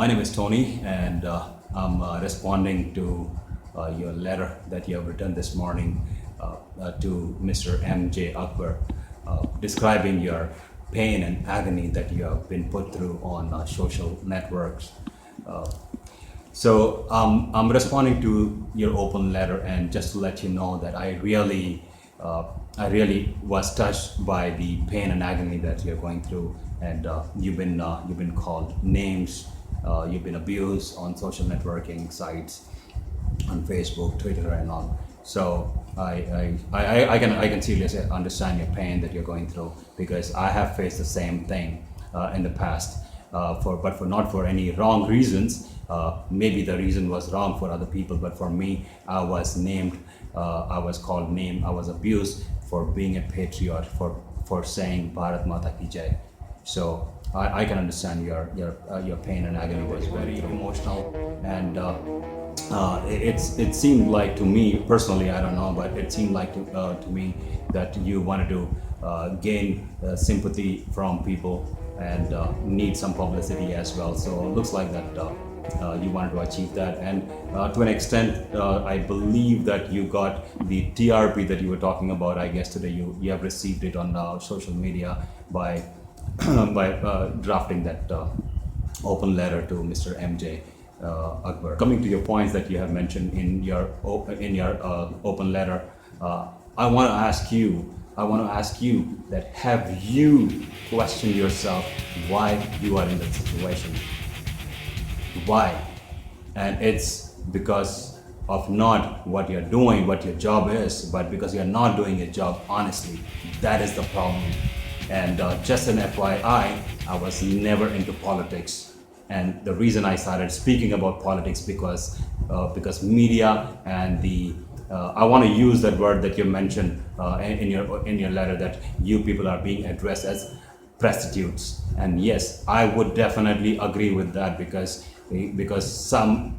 My name is Tony, and I'm responding to your letter that you have written this morning to Mr. M.J. Akbar, describing your pain and agony that you have been put through on social networks. So I'm responding to your open letter, and just to let you know that I really was touched by the pain and agony that you're going through, and you've been called names, you've been abused on social networking sites, on Facebook, Twitter, and all. So I can seriously understand your pain that you're going through, because I have faced the same thing in the past, but not for any wrong reasons. Maybe the reason was wrong for other people, but for me, I was named, I was called name, I was abused for being a patriot, for saying Bharat Mata Ki Jai. So I can understand your pain and agony. Was very emotional, and it seemed like to me personally, I don't know, but it seemed like to me that you wanted to gain sympathy from people and need some publicity as well. So it looks like that you wanted to achieve that, and to an extent, I believe that you got the TRP that you were talking about. I guess today you have received it on social media by drafting that open letter to Mr. M.J. Akbar. Coming to your points that you have mentioned in your open letter, I want to ask you that, have you questioned yourself why you are in that situation? Why? And it's because of not what you're doing, what your job is, but because you're not doing your job honestly. That is the problem. And just an FYI, I was never into politics. And the reason I started speaking about politics because media and I want to use that word that you mentioned in your letter, that you people are being addressed as prostitutes. And yes, I would definitely agree with that, because some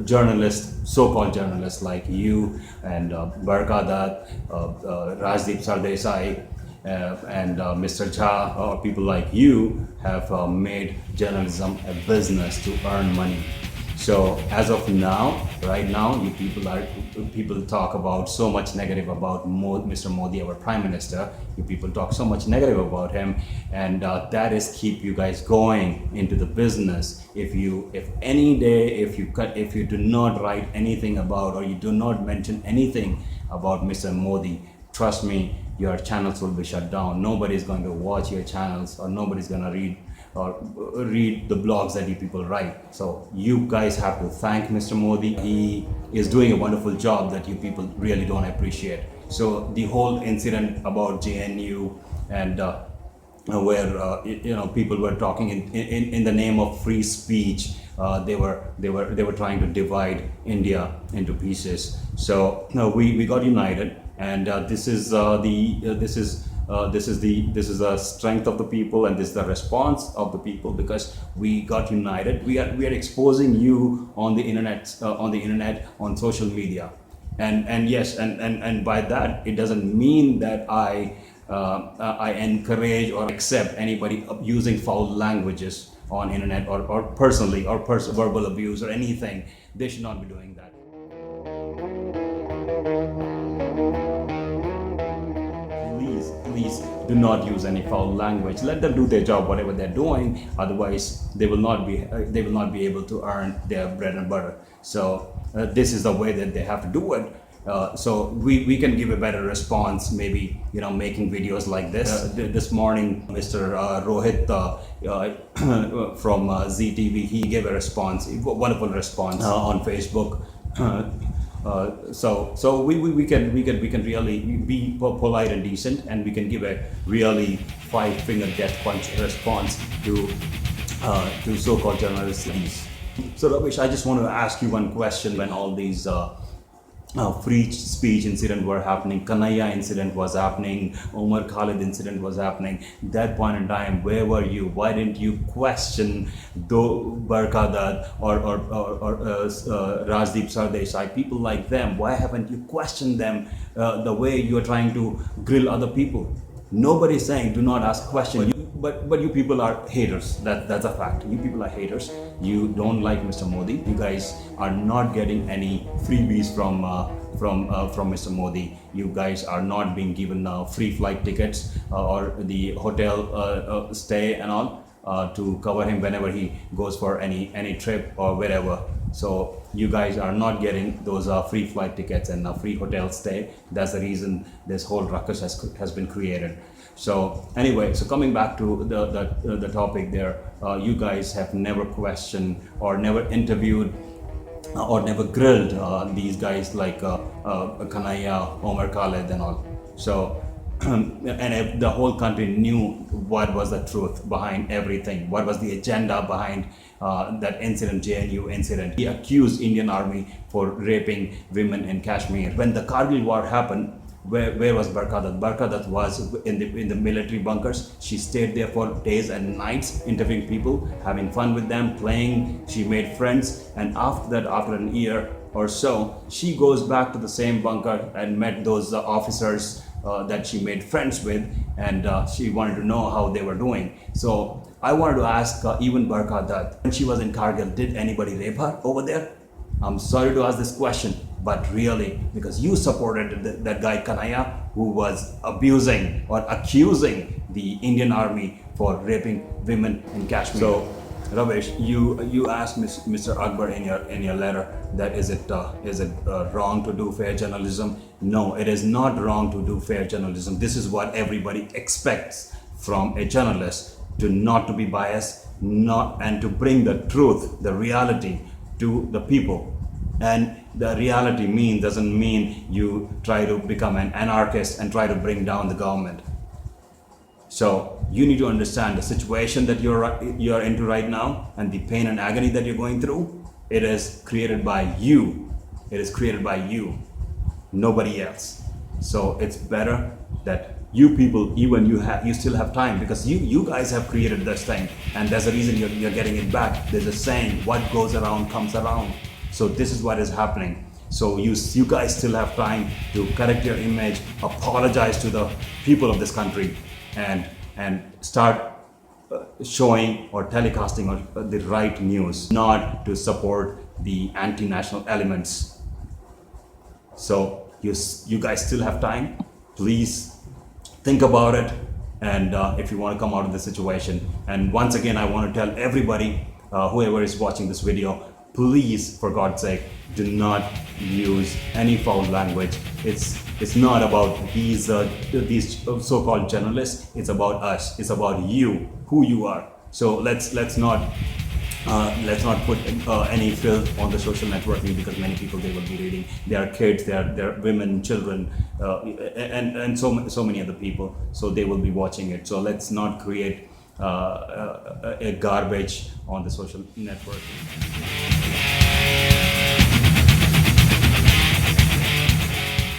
journalists, so-called journalists like you and Barkadat, Rajdeep Sardesai, and Mr. Jha, or people like you, have made journalism a business to earn money. So as of now, right now, people talk about so much negative about Mr. Modi, our Prime Minister. You people talk so much negative about him, and that is keep you guys going into the business. If any day, if you do not write anything about, or you do not mention anything about Mr. Modi, trust me, your channels will be shut down. Nobody's going to watch your channels, or nobody's going to read the blogs that you people write. So you guys have to thank Mr. Modi. He is doing a wonderful job that you people really don't appreciate. So the whole incident about JNU, and where people were talking in the name of free speech, they were trying to divide India into pieces. So we got united, and this is the strength of the people, and this is the response of the people, because we got united. We are exposing you on the internet, on social media, and yes, and by that, it doesn't mean that I encourage or accept anybody using foul languages on internet, or personally, or verbal abuse or anything. They should not be doing that. Please do not use any foul language. Let them do their job, whatever they're doing. Otherwise, they will not be able to earn their bread and butter. So this is the way that they have to do it. So we can give a better response, maybe making videos like this. This morning, Mr. Rohit from ZTV, he gave a response, a wonderful response on Facebook. So we can really be polite and decent, and we can give a really five-finger death punch response to so-called journalists. So Ravish, I just want to ask you one question. When all these free speech incident were happening, Kanhaiya incident was happening, Omar Khalid incident was happening, that point in time, where were you? Why didn't you question Barkadat or Rajdeep Sardesai, people like them? Why haven't you questioned them the way you are trying to grill other people? Nobody is saying do not ask questions. but you people are haters. That's a fact. You people are haters. You don't like Mr. Modi. You guys are not getting any freebies from Mr. Modi. You guys are not being given free flight tickets or the hotel stay and all to cover him whenever he goes for any trip or wherever. So you guys are not getting those free flight tickets and free hotel stay. That's the reason this whole ruckus has been created. So anyway, so coming back to the topic there, you guys have never questioned or never interviewed or never grilled these guys like Kanaya, Omar Khaled and all. So and if the whole country knew what was the truth behind everything, what was the agenda behind that incident, JNU incident. He accused Indian Army for raping women in Kashmir. When the Kargil war happened, where was Barkadat? Barkadat was in the military bunkers. She stayed there for days and nights, interviewing people, having fun with them, playing. She made friends, and after that, after an year or so, she goes back to the same bunker and met those officers that she made friends with, and she wanted to know how they were doing. So I wanted to ask even Barkadat, when she was in Kargil, did anybody rape her over there? I'm sorry to ask this question, but really, because you supported that guy Kanaya, who was abusing or accusing the Indian Army for raping women in Kashmir. So Ravish, you asked Mr. Akbar in your letter that is it wrong to do fair journalism? No, it is not wrong to do fair journalism. This is what everybody expects from a journalist, to not to be biased, and to bring the truth, the reality to the people. And the reality doesn't mean you try to become an anarchist and try to bring down the government. So you need to understand the situation that you're into right now, and the pain and agony that you're going through. It is created by you. It is created by you, nobody else. So it's better that you people, even you still have time, because you guys have created this thing, and there's a reason you're getting it back. There's a saying, what goes around comes around. So this is what is happening. So you guys still have time to correct your image, apologize to the people of this country, and start showing or telecasting the right news, not to support the anti-national elements. So you guys still have time. Please think about it, and if you want to come out of the situation. And once again, I want to tell everybody, whoever is watching this video, please, for God's sake, do not use any foul language. It's not about these so-called journalists. It's about us. It's about you, who you are. So let's not put any filth on the social networking, because many people, they will be reading. They are kids, they are women, children, and so many other people. So they will be watching it. So let's not create a garbage on the social network.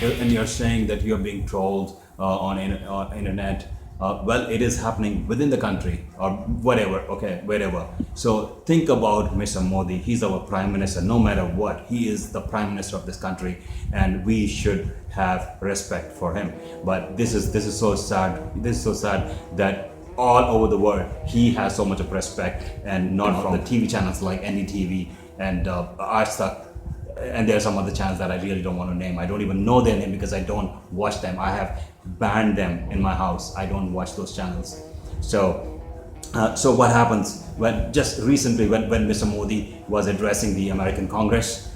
And you're saying that you're being trolled on internet. Well, it is happening within the country or whatever, okay, wherever. So think about Mr. Modi. He's our prime minister. No matter what, he is the prime minister of this country, and we should have respect for him. But this is so sad. This is so sad that all over the world he has so much of respect, and not from the TV channels like NDTV and Aaj, and there are some other channels that I really don't want to name. I don't even know their name because I don't watch them. I have banned them in my house. I don't watch those channels. So what happens when just recently when Mr. Modi was addressing the American Congress,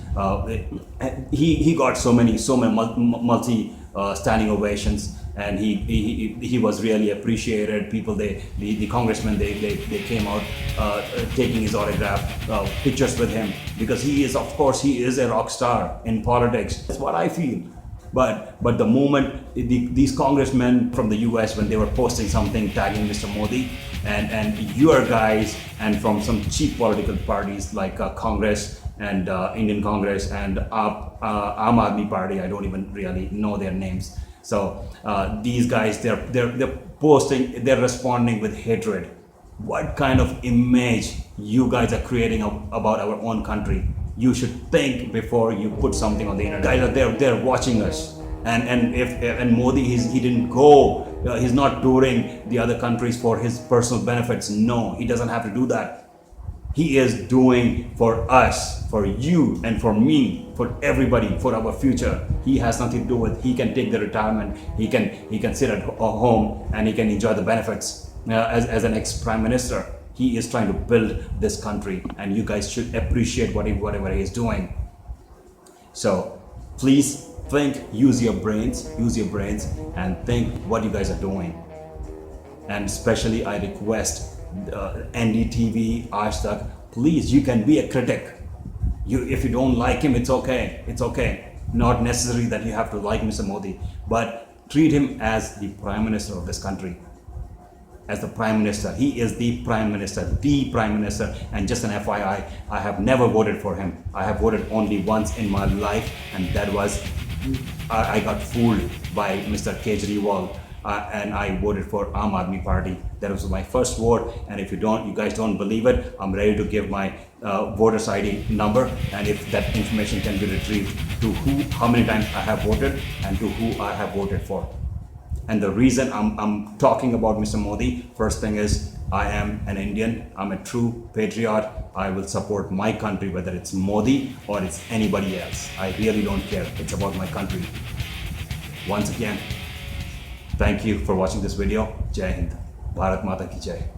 he got so many multi standing ovations, and he was really appreciated. People, the congressmen, they came out taking his autograph, pictures with him, because he is, of course, he is a rock star in politics. That's what I feel. But the moment these congressmen from the US, when they were posting something tagging Mr. Modi, and your guys, and from some cheap political parties like Congress and Indian Congress and Aam Aadmi Party, I don't even really know their names. So these guys, they're posting, they're responding with hatred. What kind of image you guys are creating about our own country? You should think before you put something on the internet. Guys are they're watching us, and Modi, he didn't go He's not touring the other countries for his personal benefits. No, he doesn't have to do that. He is doing for us, for you and for me, for everybody, for our future. He has nothing to do with. He can take the retirement. He can sit at home and he can enjoy the benefits as an ex-prime minister. He is trying to build this country, and you guys should appreciate whatever he is doing. So please think, use your brains, and think what you guys are doing. And especially I request NDTV, Aaj please, you can be a critic. If you don't like him, it's okay. It's okay. Not necessary that you have to like Mr. Modi, but treat him as the Prime Minister of this country. As the Prime Minister, he is the Prime Minister, and just an FYI, I have never voted for him. I have voted only once in my life, and that was, I got fooled by Mr. Kejriwal, and I voted for Aam Aadmi Party. That was my first vote, and if you guys don't believe it, I'm ready to give my voter's ID number, and if that information can be retrieved to how many times I have voted and to who I have voted for. And the reason I'm talking about Mr. Modi, first thing is I am an Indian, I'm a true patriot. I will support my country, whether it's Modi or it's anybody else. I really don't care. It's about my country. Once again, thank you for watching this video. Jai Hind. Bharat Mata Ki Jai.